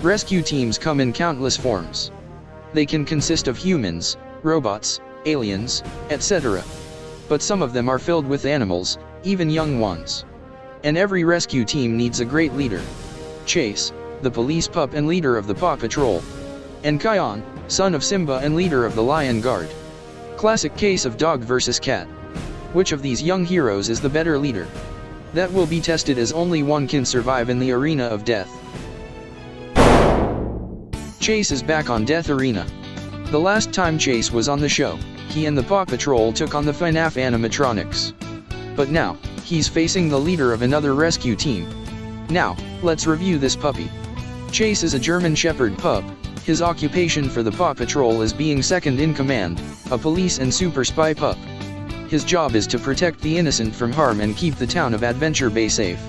Rescue teams come in countless forms. They can consist of humans, robots, aliens, etc. But some of them are filled with animals, even young ones. And every rescue team needs a great leader. Chase, the police pup and leader of the Paw Patrol. And Kion, son of Simba and leader of the Lion Guard. Classic case of dog versus cat. Which of these young heroes is the better leader? That will be tested, as only one can survive in the arena of death. Chase is back on Death Arena. The last time Chase was on the show, he and the Paw Patrol took on the FNAF animatronics. But now, he's facing the leader of another rescue team. Now, let's review this puppy. Chase is a German Shepherd pup. His occupation for the Paw Patrol is being second in command, a police and super spy pup. His job is to protect the innocent from harm and keep the town of Adventure Bay safe.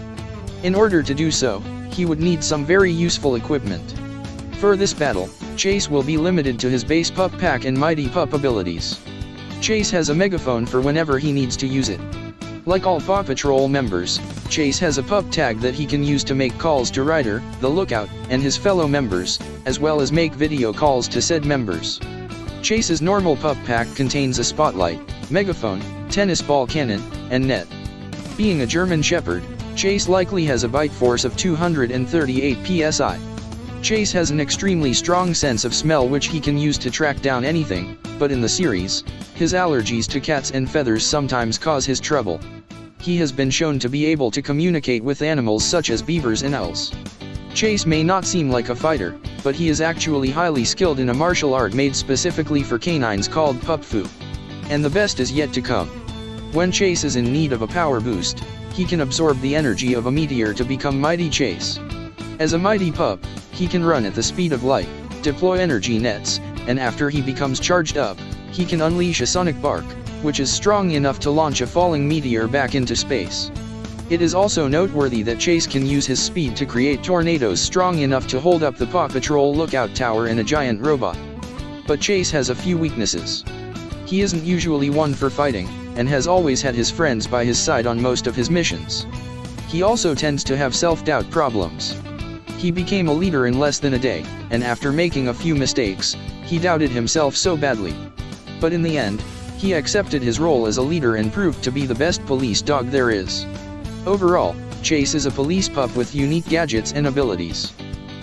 In order to do so, he would need some very useful equipment. For this battle, Chase will be limited to his base pup pack and mighty pup abilities. Chase has a megaphone for whenever he needs to use it. Like all Paw Patrol members, Chase has a pup tag that he can use to make calls to Ryder, the Lookout, and his fellow members, as well as make video calls to said members. Chase's normal pup pack contains a spotlight, megaphone, tennis ball cannon, and net. Being a German Shepherd, Chase likely has a bite force of 238 psi. Chase has an extremely strong sense of smell which he can use to track down anything, but in the series, his allergies to cats and feathers sometimes cause his trouble. He has been shown to be able to communicate with animals such as beavers and owls. Chase may not seem like a fighter, but he is actually highly skilled in a martial art made specifically for canines called pup fu. And the best is yet to come. When Chase is in need of a power boost, he can absorb the energy of a meteor to become Mighty Chase. As a mighty pup, he can run at the speed of light, deploy energy nets, and after he becomes charged up, he can unleash a sonic bark, which is strong enough to launch a falling meteor back into space. It is also noteworthy that Chase can use his speed to create tornadoes strong enough to hold up the Paw Patrol lookout tower and a giant robot. But Chase has a few weaknesses. He isn't usually one for fighting, and has always had his friends by his side on most of his missions. He also tends to have self-doubt problems. He became a leader in less than a day, and after making a few mistakes, he doubted himself so badly. But in the end, he accepted his role as a leader and proved to be the best police dog there is. Overall, Chase is a police pup with unique gadgets and abilities.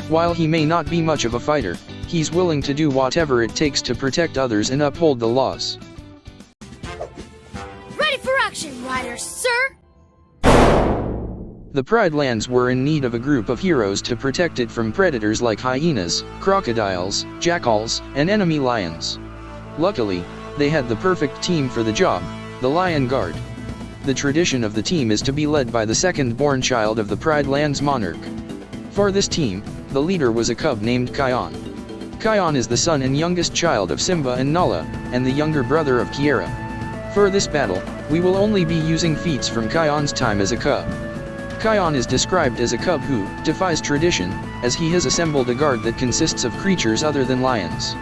While he may not be much of a fighter, he's willing to do whatever it takes to protect others and uphold the laws. Ready for action, Riders, sir! The Pride Lands were in need of a group of heroes to protect it from predators like hyenas, crocodiles, jackals, and enemy lions. Luckily, they had the perfect team for the job, the Lion Guard. The tradition of the team is to be led by the second-born child of the Pride Lands monarch. For this team, the leader was a cub named Kion. Kion is the son and youngest child of Simba and Nala, and the younger brother of Kiera. For this battle, we will only be using feats from Kion's time as a cub. Kion is described as a cub who defies tradition, as he has assembled a guard that consists of creatures other than lions.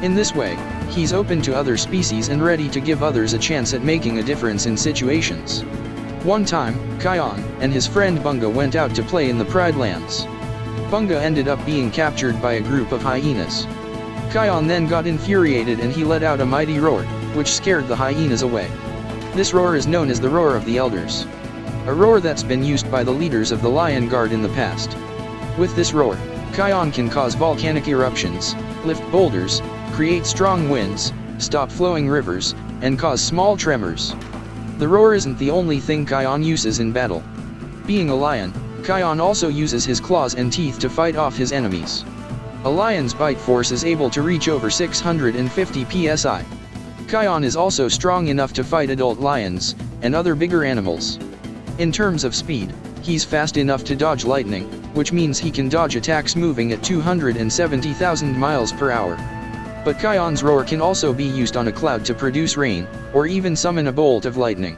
In this way, he's open to other species and ready to give others a chance at making a difference in situations. One time, Kion and his friend Bunga went out to play in the Pride Lands. Bunga ended up being captured by a group of hyenas. Kion then got infuriated and he let out a mighty roar, which scared the hyenas away. This roar is known as the Roar of the Elders. A roar that's been used by the leaders of the Lion Guard in the past. With this roar, Kion can cause volcanic eruptions, lift boulders, create strong winds, stop flowing rivers, and cause small tremors. The roar isn't the only thing Kion uses in battle. Being a lion, Kion also uses his claws and teeth to fight off his enemies. A lion's bite force is able to reach over 650 psi. Kion is also strong enough to fight adult lions, and other bigger animals. In terms of speed, he's fast enough to dodge lightning, which means he can dodge attacks moving at 270,000 miles per hour. But Kion's roar can also be used on a cloud to produce rain, or even summon a bolt of lightning.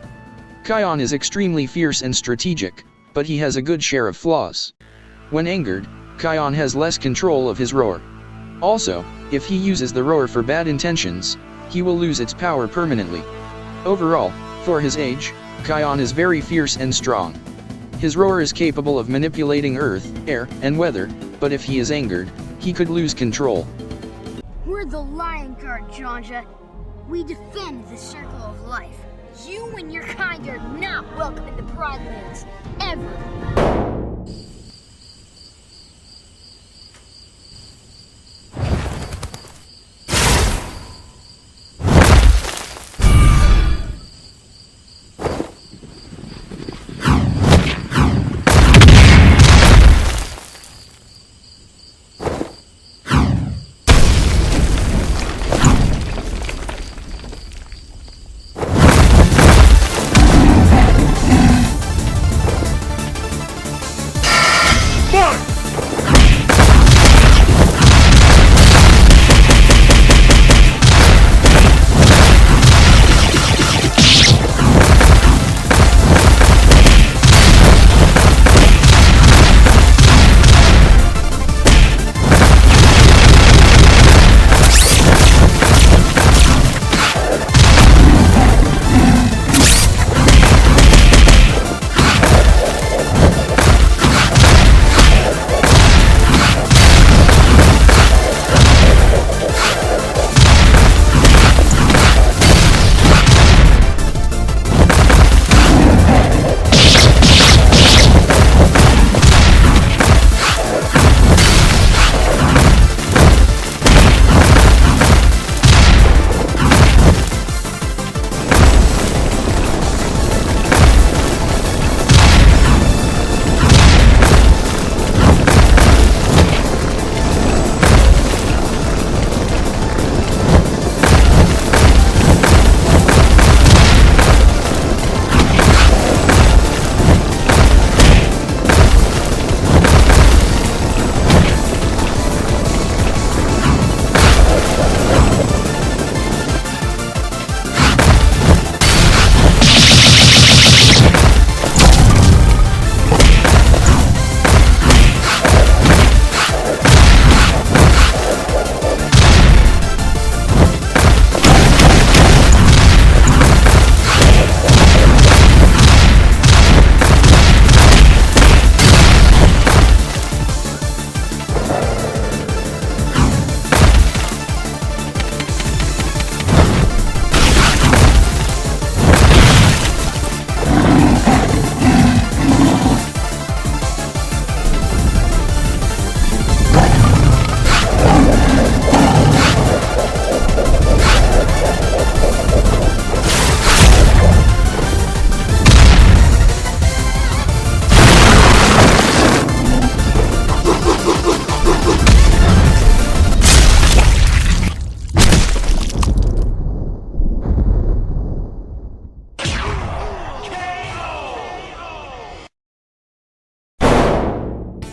Kion is extremely fierce and strategic, but he has a good share of flaws. When angered, Kion has less control of his roar. Also, if he uses the roar for bad intentions, he will lose its power permanently. Overall, for his age, Kion is very fierce and strong. His roar is capable of manipulating earth, air, and weather, but if he is angered, he could lose control. We're the Lion Guard, Jonja. We defend the circle of life. You and your kind are not welcome in the Broadlands, ever.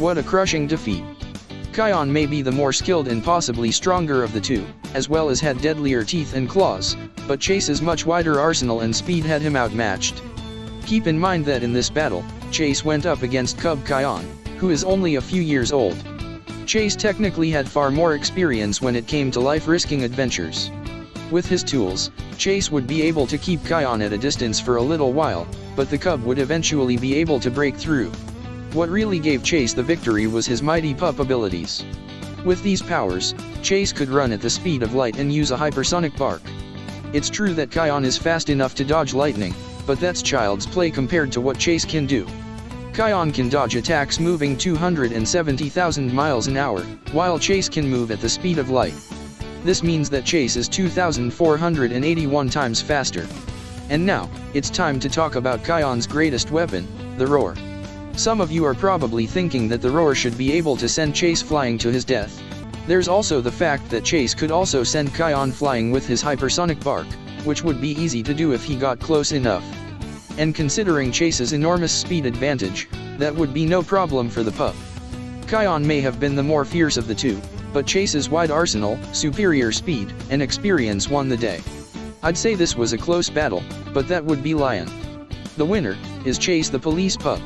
What a crushing defeat. Kion may be the more skilled and possibly stronger of the two, as well as had deadlier teeth and claws, but Chase's much wider arsenal and speed had him outmatched. Keep in mind that in this battle, Chase went up against Cub Kion, who is only a few years old. Chase technically had far more experience when it came to life-risking adventures. With his tools, Chase would be able to keep Kion at a distance for a little while, but the cub would eventually be able to break through. What really gave Chase the victory was his mighty pup abilities. With these powers, Chase could run at the speed of light and use a hypersonic bark. It's true that Kion is fast enough to dodge lightning, but that's child's play compared to what Chase can do. Kion can dodge attacks moving 270,000 miles an hour, while Chase can move at the speed of light. This means that Chase is 2,481 times faster. And now, it's time to talk about Kion's greatest weapon, the roar. Some of you are probably thinking that the roar should be able to send Chase flying to his death. There's also the fact that Chase could also send Kion flying with his hypersonic bark, which would be easy to do if he got close enough. And considering Chase's enormous speed advantage, that would be no problem for the pup. Kion may have been the more fierce of the two, but Chase's wide arsenal, superior speed, and experience won the day. I'd say this was a close battle, but that would be lying. The winner is Chase the police pup.